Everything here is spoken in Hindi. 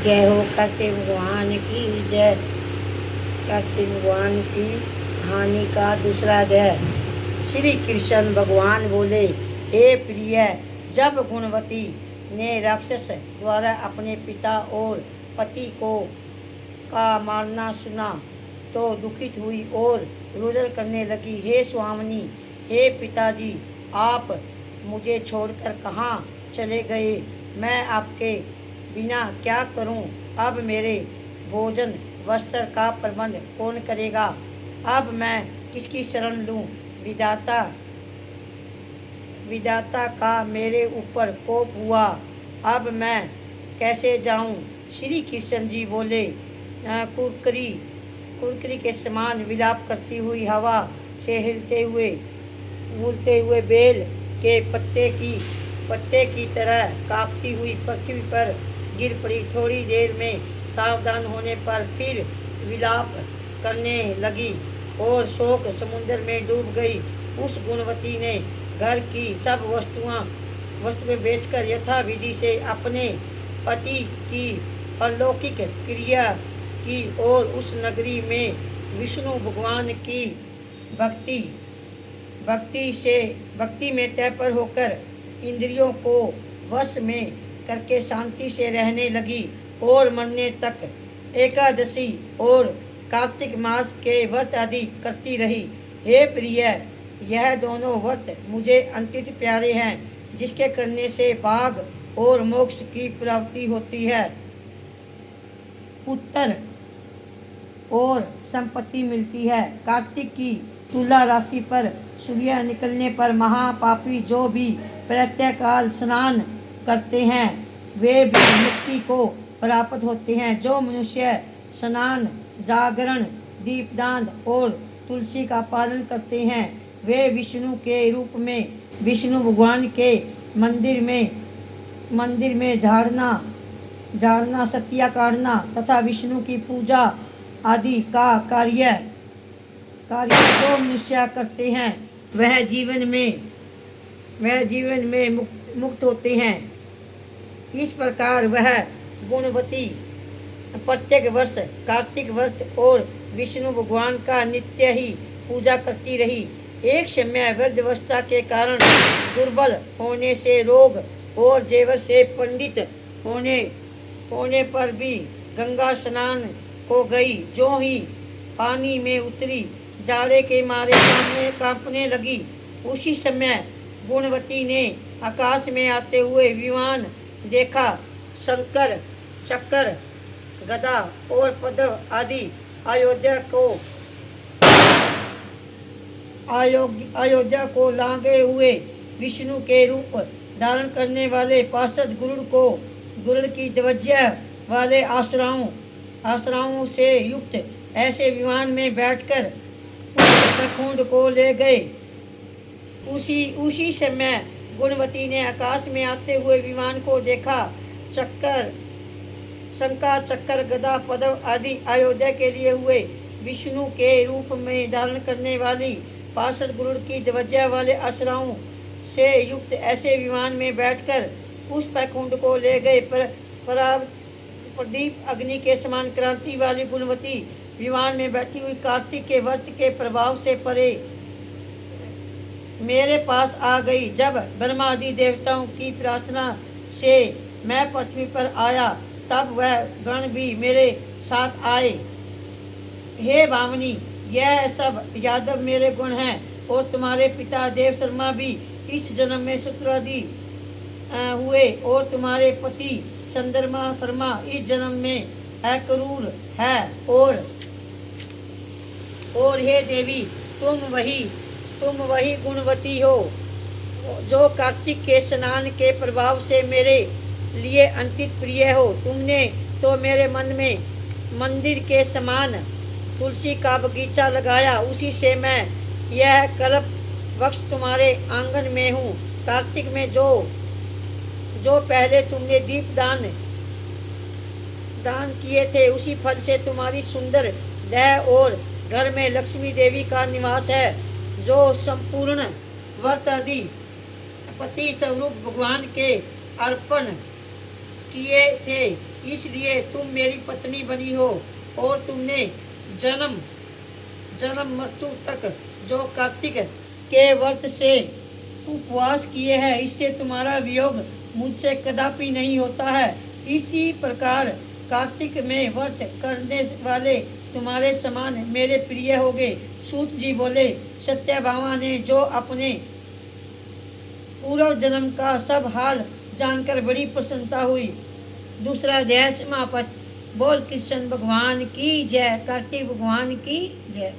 जय हो कार्तिक भगवान की जय। कार्तिक भगवान की कहानी का दूसरा अध्याय। श्री कृष्ण भगवान बोले, हे प्रिय, जब गुणवती ने राक्षस द्वारा अपने पिता और पति को का मारना सुना तो दुखित हुई और रुदन करने लगी। हे स्वामिनी, हे पिताजी, आप मुझे छोड़कर कहाँ चले गए? मैं आपके बिना क्या करूं? अब मेरे भोजन वस्त्र का प्रबंध कौन करेगा? अब मैं किसकी शरण लूं? विधाता का मेरे ऊपर कोप हुआ। अब मैं कैसे जाऊं? श्री कृष्ण जी बोले, कुरकुरी के समान विलाप करती हुई हवा से हिलते हुए बेल के पत्ते की तरह कांपती हुई पृथ्वी पर गिर पड़ी। थोड़ी देर में सावधान होने पर फिर विलाप करने लगी और शोक समुद्र में डूब गई। उस गुणवती ने घर की सब वस्तुएं बेचकर यथाविधि से अपने पति की अलौकिक क्रिया की और उस नगरी में विष्णु भगवान की भक्ति में तत्पर होकर इंद्रियों को वश में करके शांति से रहने लगी और मरने तक एकादशी और कार्तिक मास के व्रत आदि करती रही। हे प्रिय, यह दोनों व्रत मुझे अत्यंत प्यारे हैं, जिसके करने से भाग और मोक्ष की प्राप्ति होती है, पुत्र और संपत्ति मिलती है। कार्तिक की तुला राशि पर सूर्य निकलने पर महापापी जो भी प्रातःकाल स्नान करते हैं वे भी मुक्ति को प्राप्त होते हैं। जो मनुष्य स्नान, जागरण, दीपदान और तुलसी का पालन करते हैं वे विष्णु के रूप में विष्णु भगवान के मंदिर में झाड़ना सत्या काटना तथा विष्णु की पूजा आदि का कार्य जो मनुष्य करते हैं वह जीवन में मुक्त होते हैं। इस प्रकार वह गुणवती प्रत्येक वर्ष कार्तिक व्रत और विष्णु भगवान का नित्य ही पूजा करती रही। एक समय वृद्धावस्था के कारण दुर्बल होने से रोग और जेवर से पंडित होने पर भी गंगा स्नान को गई। जो ही पानी में उतरी जाड़े के मारे सामने कांपने लगी। उसी समय गुणवती ने आकाश में आते हुए विमान देखा। शंकर, चक्र, गदा और पद्म आदि अयोध्या को लांघे हुए विष्णु के रूप धारण करने वाले पार्षद गरुड़ की ध्वजा वाले आश्रमों से युक्त ऐसे विमान में बैठकर उस प्रखंड को ले गए। उसी समय गुणवती ने आकाश में आते हुए विमान को देखा। शंखा, चक्र, गदा, पद्म आदि अयोध्या के लिए हुए विष्णु के रूप में धारण करने वाली पार्षद गरुड़ की ध्वजा वाले आश्रमों से युक्त ऐसे विमान में बैठकर उस पैकुंठ को ले गए। प्रदीप अग्नि के समान क्रांति वाली गुणवती विमान में बैठी हुई कार्तिक के व्रत के प्रभाव से परे मेरे पास आ गई। जब ब्रह्मा आदि देवताओं की प्रार्थना से मैं पृथ्वी पर आया तब वह गण भी मेरे साथ आए। हे भामिनी, यह सब यादव मेरे गुण हैं और तुम्हारे पिता देव शर्मा भी इस जन्म में शत्रुआदि हुए और तुम्हारे पति चंद्रमा शर्मा इस जन्म में अक्रूर है। और हे देवी, तुम वही गुणवती हो जो कार्तिक के स्नान के प्रभाव से मेरे लिए अत्यंत प्रिय हो। तुमने तो मेरे मन में मंदिर के समान तुलसी का बगीचा लगाया। उसी से मैं यह कल्प वृक्ष तुम्हारे आंगन में हूँ। कार्तिक में जो पहले तुमने दान किए थे उसी फल से तुम्हारी सुंदर देह और घर में लक्ष्मी देवी का निवास है। जो संपूर्ण व्रत आदि पति स्वरूप भगवान के अर्पण किए थे, इसलिए तुम मेरी पत्नी बनी हो, और तुमने जन्म जन्म मृत्यु तक जो कार्तिक के व्रत से उपवास किए हैं, इससे तुम्हारा वियोग मुझसे कदापि नहीं होता है। इसी प्रकार कार्तिक में व्रत करने वाले तुम्हारे समान मेरे प्रिय होगे। सूत जी बोले, सत्यभामा ने जो अपने पूर्व जन्म का सब हाल जानकर बड़ी प्रसन्नता हुई। दूसरा अध्याय समापत। बोल कृष्ण भगवान की जय, कार्तिक भगवान की जय।